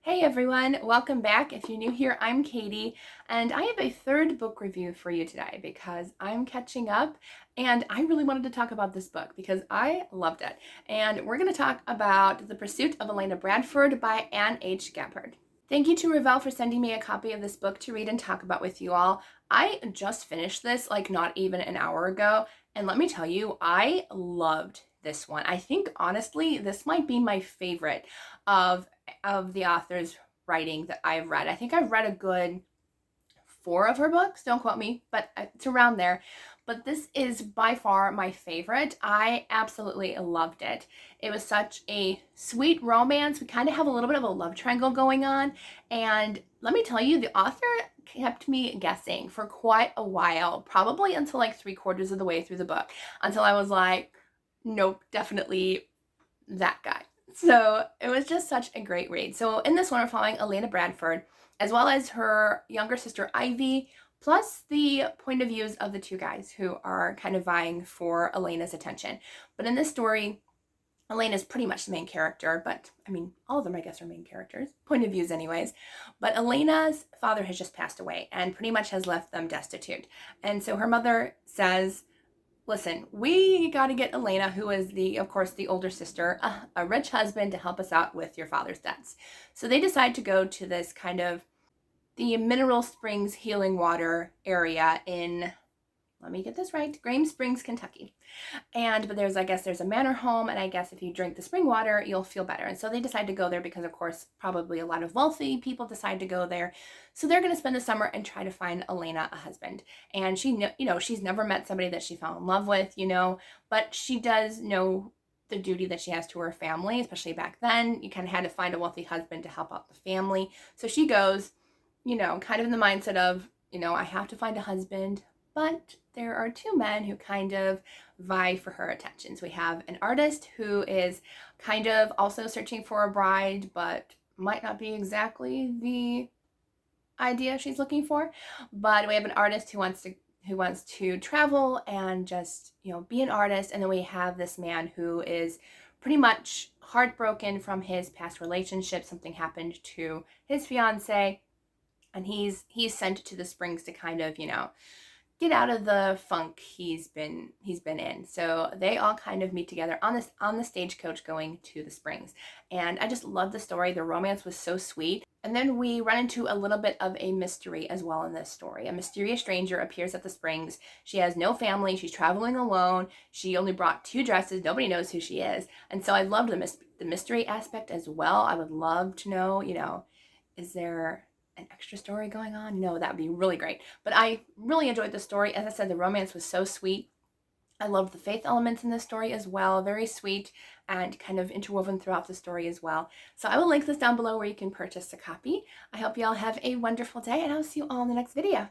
Hey everyone, welcome back. If you're new here, I'm Katie, and I have a third book review for you today because I'm catching up and I really wanted to talk about this book because I loved it. And we're going to talk about The Pursuit of Elena Bradford by Anne H. Gabhart. Thank you to Ravel for sending me a copy of this book to read and talk about with you all. I just finished this like not even an hour ago, and let me tell you, I loved this one. I think honestly, this might be my favorite of the author's writing that I've read. I think I've read a good 4 of her books. Don't quote me, but it's around there. But this is by far my favorite. I absolutely loved it. It was such a sweet romance. We kind of have a little bit of a love triangle going on. And let me tell you, the author kept me guessing for quite a while, probably until like 3/4 of the way through the book, until I was like, nope, definitely that guy. So it was just such a great read. So in this one, we're following Elena Bradford, as well as her younger sister Ivy, plus the point of views of the two guys who are kind of vying for Elena's attention. But in this story, Elena's pretty much the main character, but I mean, all of them, I guess, are main characters, point of views anyways. But Elena's father has just passed away and pretty much has left them destitute. And so her mother says, listen, we got to get Elena, who is of course, the older sister, a rich husband to help us out with your father's debts. So they decide to go to this kind of the Mineral Springs Healing Water area in, let me get this right, Graham Springs, Kentucky. But I guess there's a manor home, and I guess if you drink the spring water, you'll feel better. And so they decide to go there because, of course, probably a lot of wealthy people decide to go there. So they're going to spend the summer and try to find Elena a husband. And she's never met somebody that she fell in love with, but she does know the duty that she has to her family, especially back then. You kind of had to find a wealthy husband to help out the family. So she goes, kind of in the mindset of, I have to find a husband, but there are two men who kind of vie for her attentions. We have an artist who is kind of also searching for a bride, but might not be exactly the idea she's looking for. But we have an artist who wants to travel and just, be an artist. And then we have this man who is pretty much heartbroken from his past relationship. Something happened to his fiance, and he's sent to the Springs to kind of, get out of the funk he's been in. So they all kind of meet together on the stagecoach going to the Springs. And I just love the story. The romance was so sweet. And then we run into a little bit of a mystery as well in this story. A mysterious stranger appears at the Springs. She has no family. She's traveling alone. She only brought 2 dresses. Nobody knows who she is. And so I loved the mystery aspect as well. I would love to know, is there an extra story going on? No, that would be really great. But I really enjoyed the story. As I said, the romance was so sweet. I loved the faith elements in this story as well. Very sweet and kind of interwoven throughout the story as well. So I will link this down below where you can purchase a copy. I hope you all have a wonderful day, and I'll see you all in the next video.